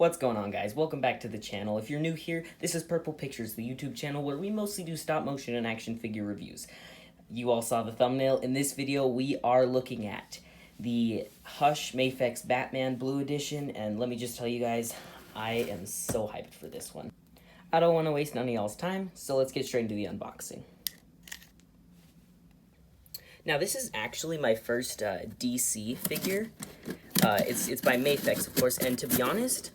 What's going on, guys? Welcome back to the channel. If you're new here, this is Purple Pictures, the YouTube channel where we mostly do stop motion and action figure reviews. You all saw the thumbnail. In this video, we are looking at the Hush Mafex Batman Blue Edition, and let me just tell you guys, I am so hyped for this one. I don't want to waste none of y'all's time, so let's get straight into the unboxing. Now, this is actually my first DC figure. It's by Mafex, of course, and to be honest,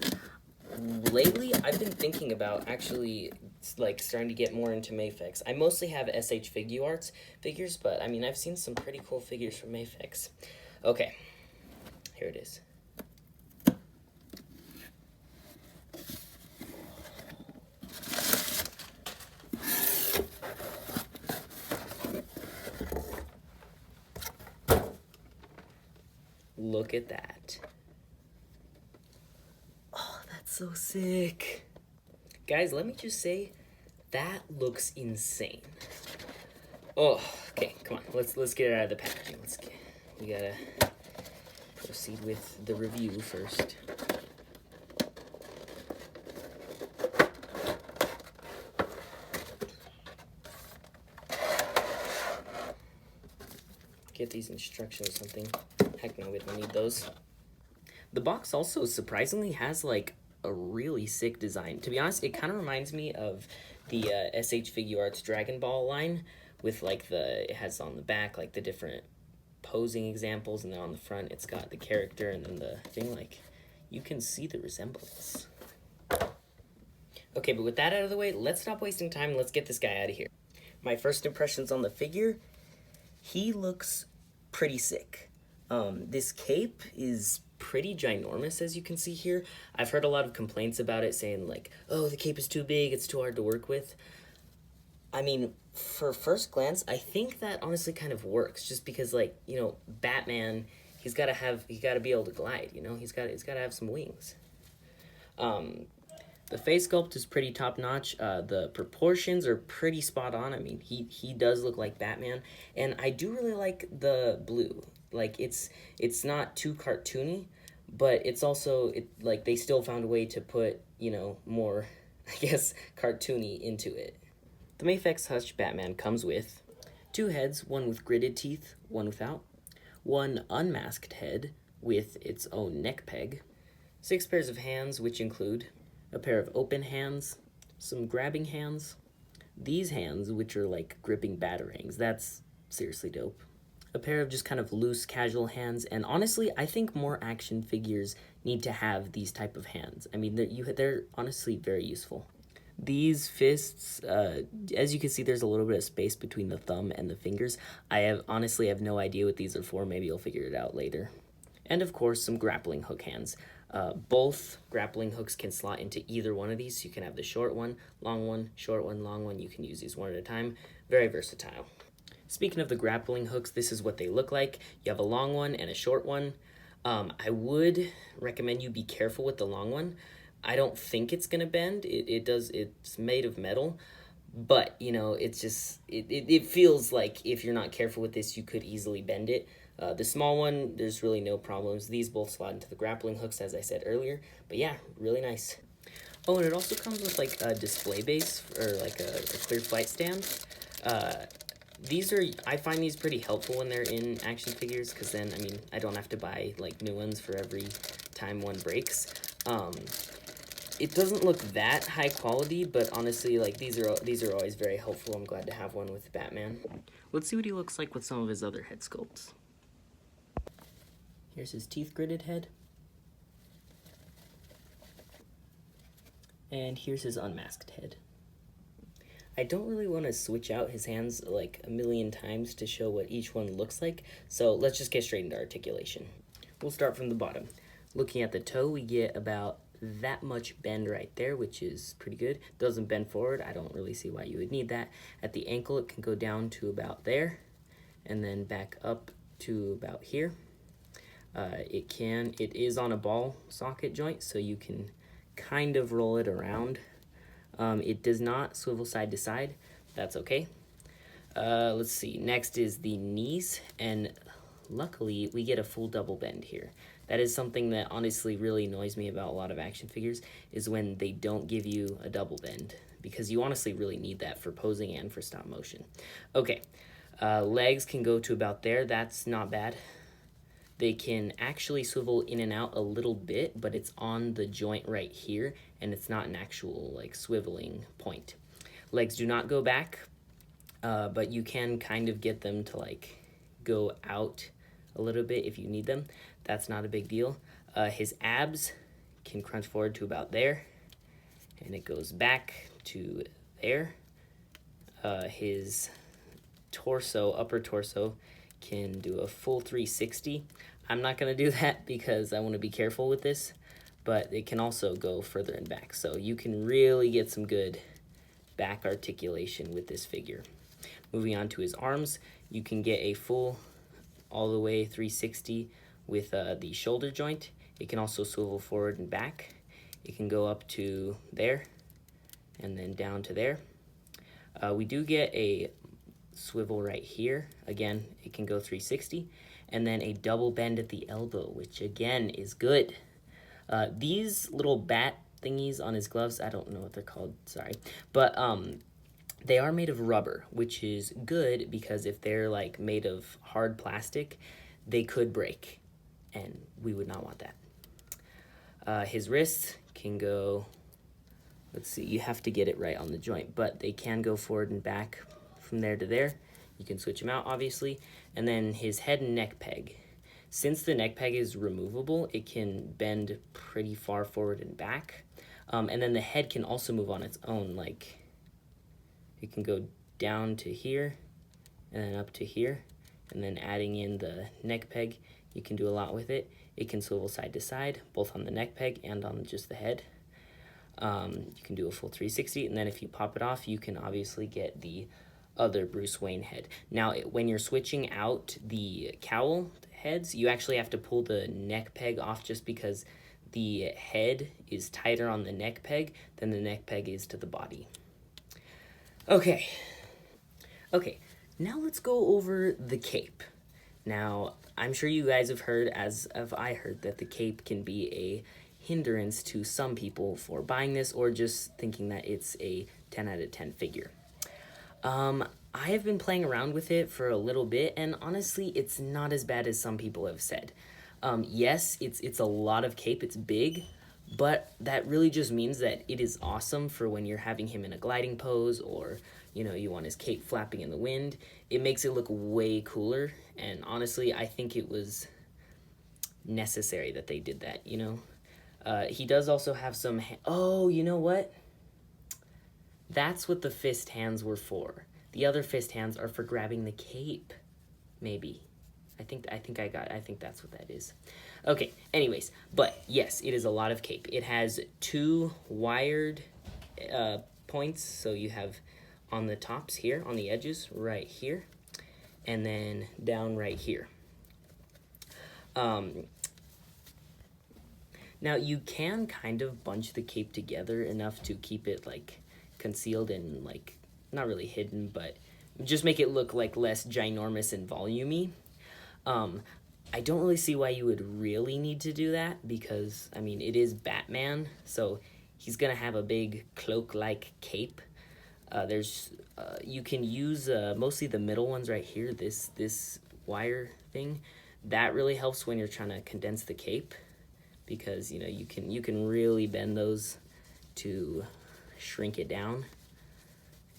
lately I've been thinking about actually like starting to get more into Mafex. I mostly have SH Figuarts figures, but I mean I've seen some pretty cool figures from Mafex. Okay, here it is. Look at that. Oh, that's so sick. Guys, let me just say, that looks insane. Oh, okay, come on. Let's get it out of the packaging. We gotta proceed with the review first. Get these instructions or something. Heck no, we don't need those. The box also surprisingly has like a really sick design. To be honest, it kind of reminds me of the SH Figuarts Dragon Ball line with like it has on the back like the different posing examples, and then on the front it's got the character and then the thing. Like, you can see the resemblance. Okay, but with that out of the way, let's stop wasting time and let's get this guy out of here. My first impressions on the figure, he looks pretty sick. This cape is pretty ginormous, as you can see here. I've heard a lot of complaints about it, saying like, oh, the cape is too big, it's too hard to work with. I mean, for first glance, I think that honestly kind of works, just because, like, you know, Batman, he's got to be able to glide, you know, he's got to have some wings. The face sculpt is pretty top notch. The proportions are pretty spot on. I mean, he does look like Batman, and I do really like the blue. Like, it's not too cartoony, but it's also like they still found a way to put, you know, more, I guess, cartoony into it. The Mafex Hush Batman comes with 2 heads, one with gridded teeth, one without, 1 unmasked head with its own neck peg, 6 pairs of hands, which include a pair of open hands, some grabbing hands, these hands, which are like gripping batarangs. That's seriously dope. A pair of just kind of loose, casual hands, and honestly, I think more action figures need to have these type of hands. I mean, they're honestly very useful. These fists, as you can see, there's a little bit of space between the thumb and the fingers. I honestly have no idea what these are for. Maybe you'll figure it out later. And of course, some grappling hook hands. Both grappling hooks can slot into either one of these. So you can have the short one, long one, short one, long one. You can use these one at a time. Very versatile. Speaking of the grappling hooks, this is what they look like. You have a long one and a short one. I would recommend you be careful with the long one. I don't think it's gonna bend. It's made of metal, but you know, it's just, it feels like if you're not careful with this, you could easily bend it. The small one, there's really no problems. These both slot into the grappling hooks, as I said earlier, but yeah, really nice. Oh, and it also comes with like a display base, or like a clear flight stand. I find these pretty helpful when they're in action figures, because then, I mean, I don't have to buy like new ones for every time one breaks. It doesn't look that high quality, but honestly, like, these are always very helpful. I'm glad to have one with Batman. Let's see what he looks like with some of his other head sculpts. Here's his teeth gridded head. And here's his unmasked head. I don't really want to switch out his hands like a million times to show what each one looks like, so let's just get straight into articulation. We'll start from the bottom. Looking at the toe, we get about that much bend right there, which is pretty good. Doesn't bend forward. I don't really see why you would need that. At the ankle, it can go down to about there, and then back up to about here. It is on a ball socket joint, so you can kind of roll it around. It does not swivel side to side. That's okay. Let's see. Next is the knees, and luckily we get a full double bend here. That is something that honestly really annoys me about a lot of action figures, is when they don't give you a double bend, because you honestly really need that for posing and for stop motion. Okay, legs can go to about there. That's not bad. They can actually swivel in and out a little bit, but it's on the joint right here, and it's not an actual like swiveling point. Legs do not go back, but you can kind of get them to like go out a little bit if you need them. That's not a big deal. His abs can crunch forward to about there, and it goes back to there. His torso, upper torso, can do a full 360. I'm not going to do that because I want to be careful with this, but it can also go further and back. So you can really get some good back articulation with this figure. Moving on to his arms, you can get a full all the way 360 with the shoulder joint. It can also swivel forward and back. It can go up to there and then down to there. We do get a swivel right here. Again, it can go 360, and then a double bend at the elbow, which again is good. These little bat thingies on his gloves, I don't know what they're called, sorry, but they are made of rubber, which is good because if they're like made of hard plastic, they could break, and we would not want that. His wrists can go, let's see, you have to get it right on the joint, but they can go forward and back from there to there. You can switch them out, obviously. And then his head and neck peg. Since the neck peg is removable, it can bend pretty far forward and back. And then the head can also move on its own. Like, it can go down to here and then up to here. And then adding in the neck peg, you can do a lot with it. It can swivel side to side, both on the neck peg and on just the head. You can do a full 360, and then if you pop it off, you can obviously get the other Bruce Wayne head. Now, when you're switching out the cowl heads, you actually have to pull the neck peg off just because the head is tighter on the neck peg than the neck peg is to the body. Okay, now let's go over the cape. Now, I'm sure you guys have heard, as have I heard, that the cape can be a hindrance to some people for buying this or just thinking that it's a 10 out of 10 figure. I have been playing around with it for a little bit, and honestly, it's not as bad as some people have said. Yes, it's a lot of cape, it's big, but that really just means that it is awesome for when you're having him in a gliding pose or, you know, you want his cape flapping in the wind. It makes it look way cooler, and honestly, I think it was necessary that they did that, you know? He does also have some... Oh, you know what? That's what the fist hands were for. The other fist hands are for grabbing the cape. Maybe. I think that's what that is. Okay, anyways, but yes, it is a lot of cape. It has 2 wired points, so you have on the tops here, on the edges, right here, and then down right here. Now, you can kind of bunch the cape together enough to keep it, like, concealed and, like, not really hidden, but just make it look, like, less ginormous and volumey. I don't really see why you would really need to do that because, I mean, it is Batman, so he's gonna have a big cloak-like cape. You can use mostly the middle ones right here, this wire thing. That really helps when you're trying to condense the cape because, you know, you can really bend those to shrink it down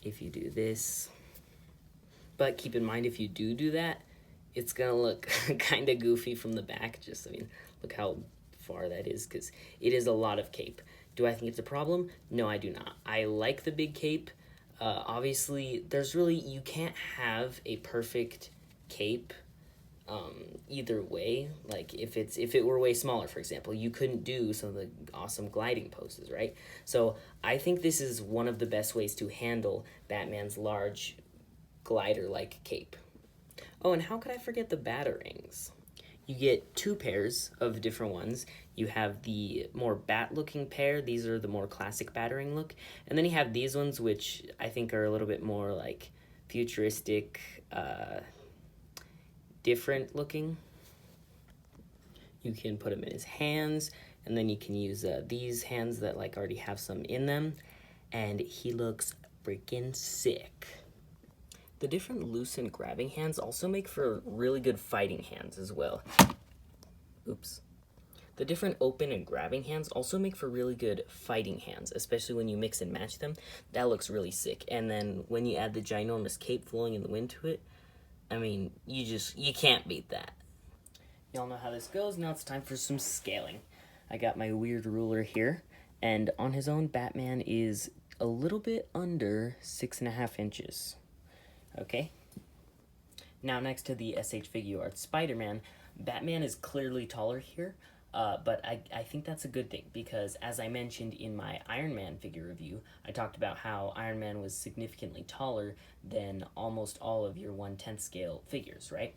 if you do this. But keep in mind, if you do that, it's gonna look kind of goofy from the back. Just, I mean, look how far that is, because it is a lot of cape. Do I think it's a problem? No, I do not. I like the big cape. Obviously, you can't have a perfect cape either way. Like, if it were way smaller, for example, you couldn't do some of the awesome gliding poses, right? So I think this is one of the best ways to handle Batman's large glider-like cape. Oh, and how could I forget the batarangs? You get 2 pairs of different ones. You have the more bat-looking pair. These are the more classic batarang look. And then you have these ones, which I think are a little bit more, like, futuristic, different looking. You can put him in his hands, and then you can use these hands that like already have some in them, and he looks freaking sick. The different loose and grabbing hands also make for really good fighting hands as well. Oops. The different open and grabbing hands also make for really good fighting hands, especially when you mix and match them. That looks really sick. And then when you add the ginormous cape flowing in the wind to it, I mean, you can't beat that. Y'all know how this goes. Now it's time for some scaling. I got my weird ruler here, and on his own, Batman is a little bit under 6.5 inches. Okay? Now next to the SH Figuarts Spider-Man, Batman is clearly taller here, but I think that's a good thing, because as I mentioned in my Iron Man figure review, I talked about how Iron Man was significantly taller than almost all of your 1/10 scale figures, right?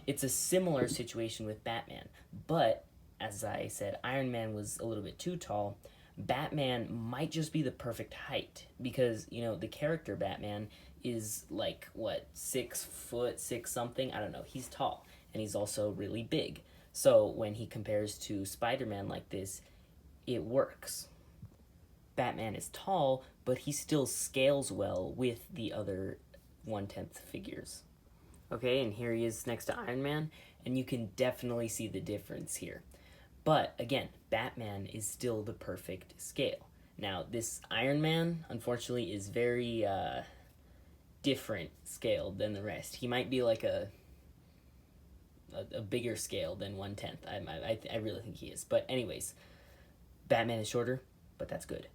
It's a similar situation with Batman, but as I said, Iron Man was a little bit too tall. Batman might just be the perfect height, because, you know, the character Batman is like, what, 6 foot, 6 something? I don't know. He's tall, and he's also really big. So when he compares to Spider-Man like this, it works. Batman is tall, but he still scales well with the other 1/10 figures. Okay, and here he is next to Iron Man, and you can definitely see the difference here. But again, Batman is still the perfect scale. Now, this Iron Man, unfortunately, is very different scaled than the rest. He might be like a bigger scale than 1/10. I really think he is. But anyways, Batman is shorter, but that's good.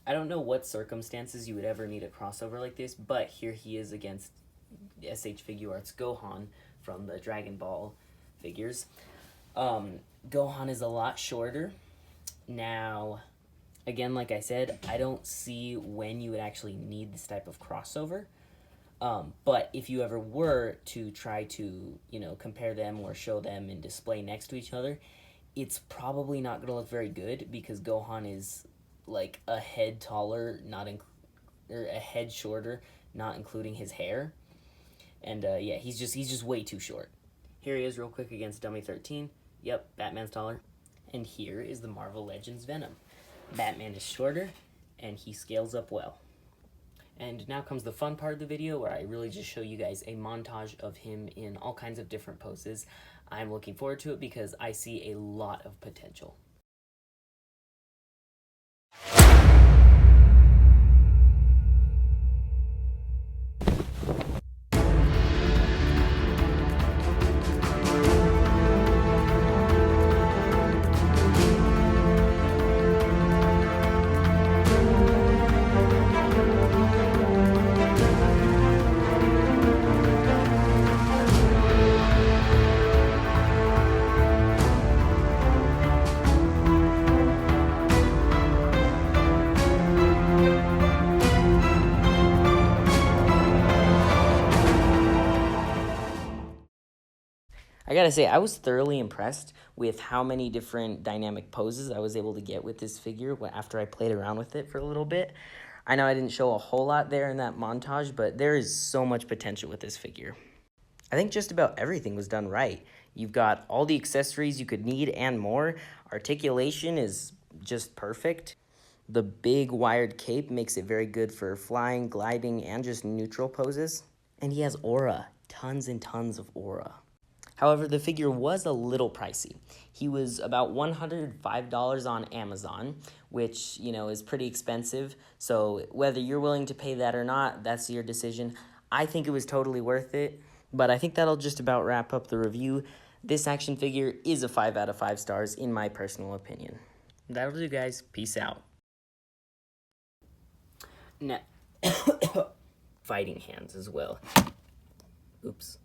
I don't know what circumstances you would ever need a crossover like this, but here he is against SH Figuarts Gohan from the Dragon Ball figures. Gohan is a lot shorter. Now, again, like I said, I don't see when you would actually need this type of crossover. But if you ever were to try to, you know, compare them or show them in display next to each other, it's probably not going to look very good, because Gohan is like a head taller, or a head shorter, not including his hair. And yeah, he's just way too short. Here he is real quick against Dummy 13. Yep, Batman's taller. And here is the Marvel Legends Venom. Batman is shorter, and he scales up well. And now comes the fun part of the video, where I really just show you guys a montage of him in all kinds of different poses. I'm looking forward to it because I see a lot of potential. I gotta say, I was thoroughly impressed with how many different dynamic poses I was able to get with this figure after I played around with it for a little bit. I know I didn't show a whole lot there in that montage, but there is so much potential with this figure. I think just about everything was done right. You've got all the accessories you could need and more. Articulation is just perfect. The big wired cape makes it very good for flying, gliding, and just neutral poses. And he has aura, tons and tons of aura. However, the figure was a little pricey. He was about $105 on Amazon, which, you know, is pretty expensive. So whether you're willing to pay that or not, that's your decision. I think it was totally worth it. But I think that'll just about wrap up the review. This action figure is a 5 out of 5 stars in my personal opinion. That'll do, guys. Peace out. Now, fighting hands as well. Oops.